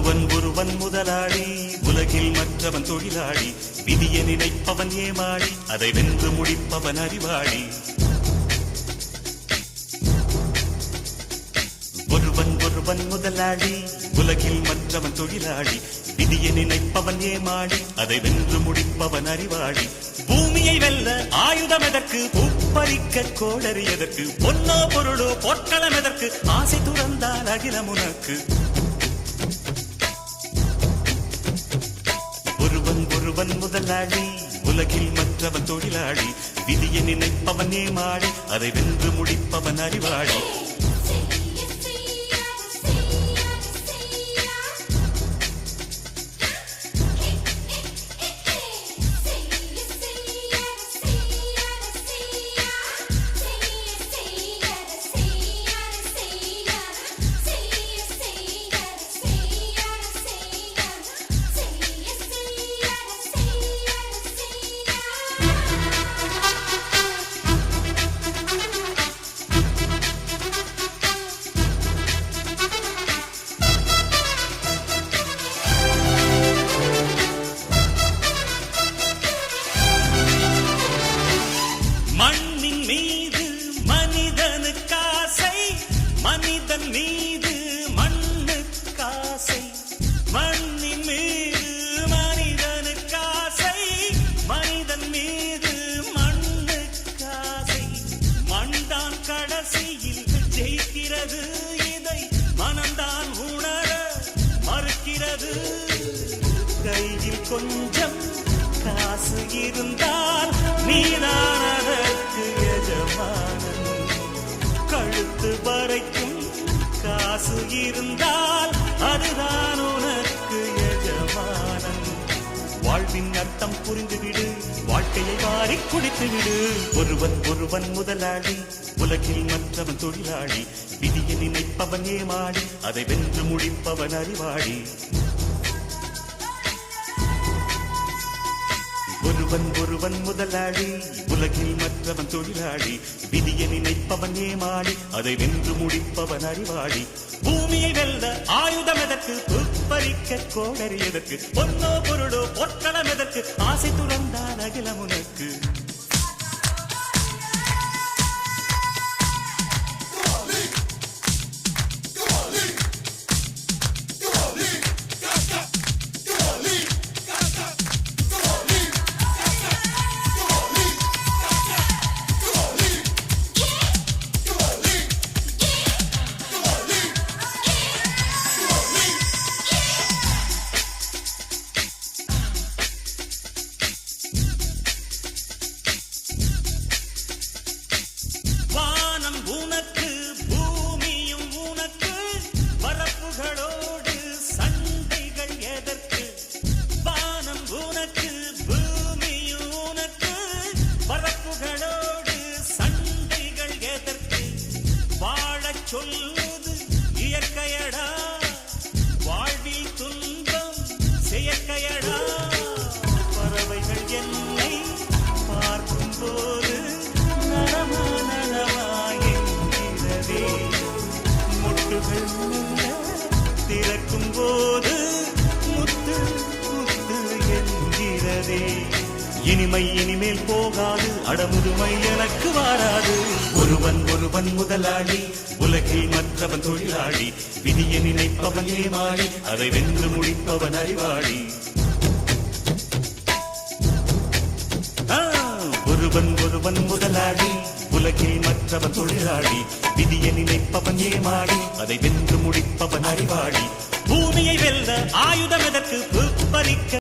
ஒருவன் முதலாளி, உலகில் மற்றவன் தொழிலாளி. விதியை நினைப்பவன் ஏமாளி, அதை வென்று முடிப்பவன் அறிவாளி. ஒருவன் முதலாளி, உலகில் மற்றவன் தொழிலாளி. விதியை நினைப்பவன் ஏமாளி, அதை வென்று முடிப்பவன் அறிவாளி. பூமியை வெல்ல ஆயுதம் எதற்கு, பூப்பறிக்க கோடரி எதற்கு, பொன்னோ பொருளோ பொற்களம் எதற்கு, ஆசை துறந்தால் அகிலம் உனக்கு. ஒருவன் முதலாளி, உலகில் மற்றவன் தொழிலாளி. விதியை நினைப்பவன் ஏமாளி, அதை வென்று முடிப்பவன் அறிவாளி. மண்ணின் மீது மனிதனுக்காசை, மனிதன் மீது மண்ணுக்காசை. மண்ணின் மீது மனிதனுக்காசை, மனிதன் மீது மண்ணுக்காசை. மண்தான் கடைசியில் ஜெயிக்கிறது, இதை மனம்தான் உணர மறுக்கிறது. கையில் கொஞ்சம் காசு இருந்தால் நீதான் அதற்கு எஜமானன். கழுத்து வரைக்கும் காசு இருந்தால் அதுதான் உனக்கு எஜமானன். வாழ்வின் அர்த்தம் புரிந்துவிடு, வாழ்க்கையை வாரி குடித்துவிடு. ஒருவன் முதலாளி, உலகில் மற்றவன் தொழிலாளி. விதியை நினைப்பவன் ஏமாளி, அதை வென்று முடிப்பவன் அறிவாளி. ஒருவன் முதலாளி, உலகில் மற்றவன் தொழிலாளி. விதியை நினைப்பவன் ஏமாளி, அதை வென்று முடிப்பவன் அறிவாளி. பூமியை வெல்ல ஆயுதம் எதற்கு, புப்பரிக்க கோடரி எதற்கு, பொன்னோ பொருளோ பொற்களம் எதற்கு, ஆசை துறந்தால் அகிலம் உனக்கு. உனக்கு பூமியும் உனக்கு, வரப்புகளோடு சண்டைகள் எதற்கு. வானம் உனக்கு பூமியும் உனக்கு, வரப்புகளோடு சண்டைகள் எதற்கு. வாழச் சொல்வது இயற்கையடா, வாழ்வில் துன்பம் செயற்கையடா. பறவைகள் என்னை பார்க்கும் போது திறக்கும் போது முத்து முத்து என்கிறதே. இனிமை இனிமேல் போகாது, அடமுதுமை எனக்கு வாராது. ஒருவன் முதலாளி, உலகில் மற்றவன் தொழிலாளி. விதியை நினைப்பவன் ஏமாளி, அதை வென்று முடிப்பவன் அறிவாளி. ஒருவன் முதலாளி, உலகில் மற்றவன் தொழிலாளி. விதியை நினைப்பவன் ஏமாளி, அதை வென்று முடிப்பவன் அறிவாளி. பூமியை வெல்ல ஆயுதம் எதற்கு, புப்பரிக்க